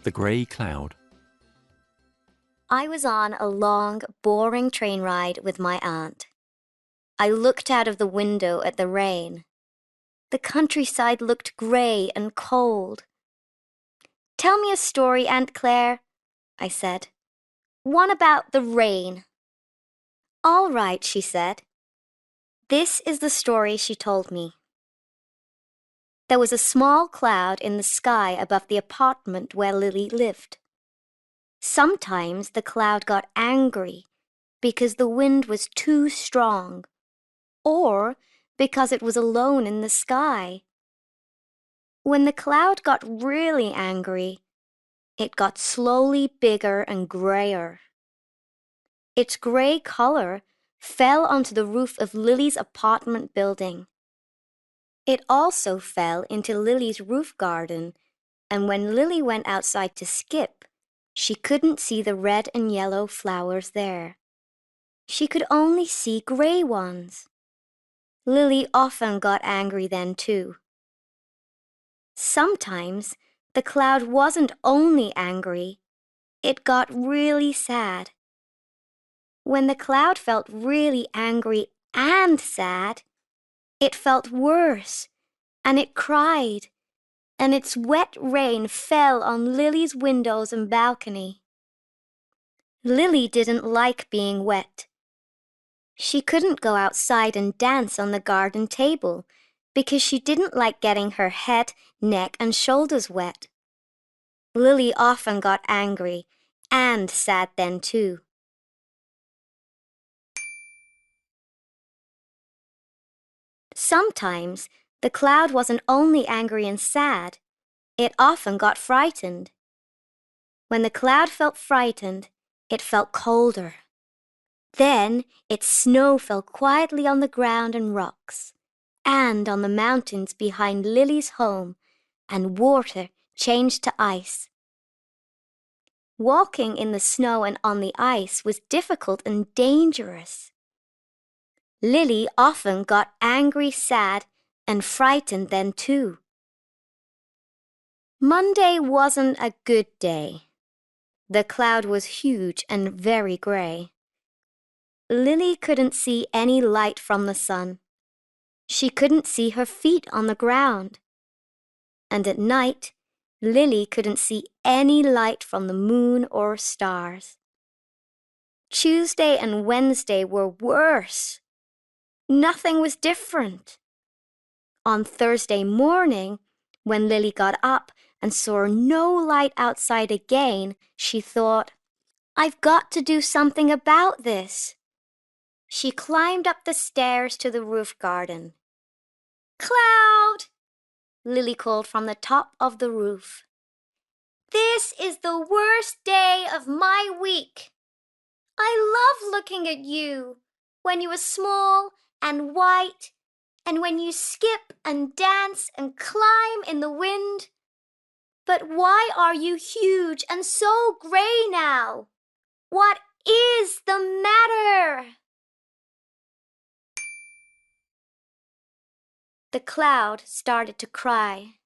the grey cloud. I was on a long, boring train ride with my aunt. I looked out of the window at the rain. The countryside looked grey and cold. "Tell me a story, Aunt Claire," I said. "One about the rain." "All right," she said. This is the story she told me. There was a small cloud in the sky above the apartment where Lily lived. Sometimes the cloud got angry because the wind was too strong, or because it was alone in the sky. When the cloud got really angry, it got slowly bigger and grayer. Its grey color fell onto the roof of Lily's apartment building. It also fell into Lily's roof garden, and when Lily went outside to skip, she couldn't see the red and yellow flowers there. She could only see grey ones. Lily often got angry then too. Sometimes the cloud wasn't only angry, it got really sad. When the cloud felt really angry and sad, it felt worse, and it cried, and its wet rain fell on Lily's windows and balcony. Lily didn't like being wet. She couldn't go outside and dance on the garden table because she didn't like getting her head, neck, and shoulders wet. Lily often got angry and sad then too. Sometimes the cloud wasn't only angry and sad, it often got frightened. When the cloud felt frightened, it felt colder. Then its snow fell quietly on the ground and rocks, and on the mountains behind Lily's home, and water changed to ice. Walking in the snow and on the ice was difficult and dangerous. Lily often got angry, sad, and frightened then too. Monday wasn't a good day. The cloud was huge and very grey. Lily couldn't see any light from the sun. She couldn't see her feet on the ground. And at night, Lily couldn't see any light from the moon or stars. Tuesday and Wednesday were worse. Nothing was different. On Thursday morning, when Lily got up and saw no light outside again, she thought, "I've got to do something about this." She climbed up the stairs to the roof garden. "Cloud!" Lily called from the top of the roof. "This is the worst day of my week. I love looking at you when you were small and white, and when you skip and dance and climb in the wind. But why are you huge and so grey now? What is the matter?" The cloud started to cry.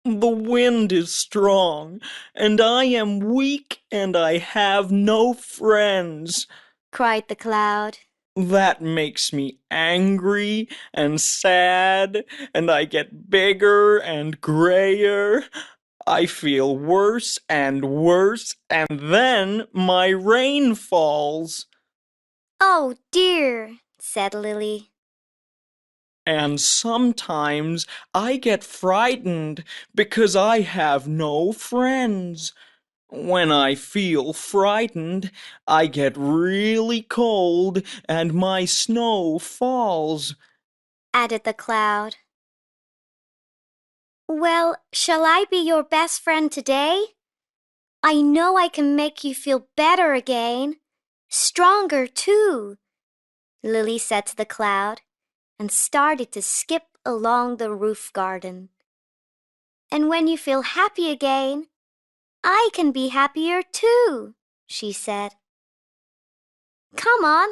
"The wind is strong, and I am weak, and I have no friends," cried the cloud. "That makes me angry and sad, and I get bigger and grayer. I feel worse, and then my rain falls." "Oh dear," said Lily. "And sometimes I get frightened because I have no friends. When I feel frightened, I get really cold and my snow falls," added the cloud. "Well, shall I be your best friend today? I know I can make you feel better again, stronger too," Lily said to the cloud, and started to skip along the roof garden. "And when you feel happy again, I can be happier too," she said. "Come on,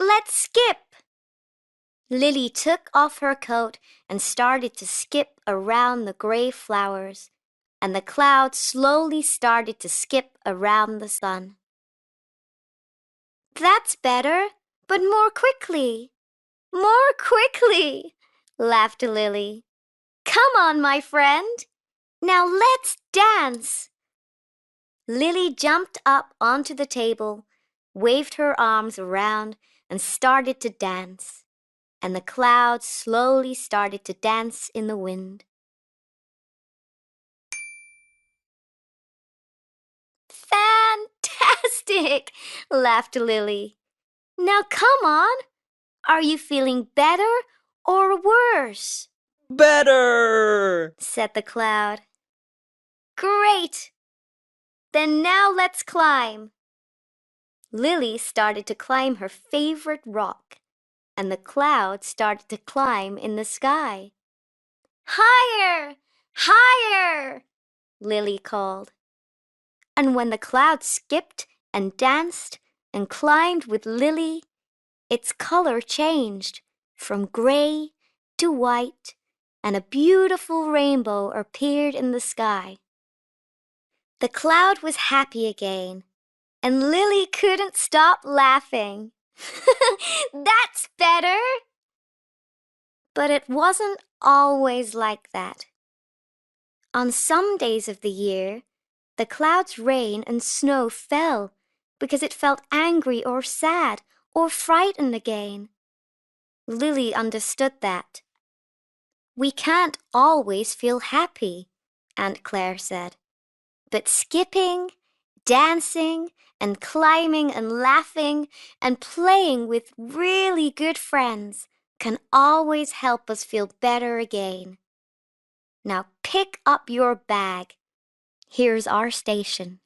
let's skip." Lily took off her coat and started to skip around the grey flowers, and the clouds slowly started to skip around the sun. "That's better, but more quickly, more quickly," laughed Lily. "Come on, my friend. Now let's dance." Lily jumped up onto the table, waved her arms around, and started to dance. And the clouds slowly started to dance in the wind. "Fantastic!" laughed Lily. "Now come on. Are you feeling better or worse?" "Better!" said the cloud. "Great! Then now let's climb." Lily started to climb her favorite rock, and the cloud started to climb in the sky. "Higher! Higher!" Lily called. And when the cloud skipped and danced and climbed with Lily, its color changed from gray to white, and a beautiful rainbow appeared in the sky. The cloud was happy again, and Lily couldn't stop laughing. "That's better!" But it wasn't always like that. On some days of the year, the clouds' rain and snow fell because it felt angry or sad or frightened again. Lily understood that. "We can't always feel happy," Aunt Claire said. "But skipping, dancing, and climbing and laughing and playing with really good friends can always help us feel better again. Now pick up your bag. Here's our station."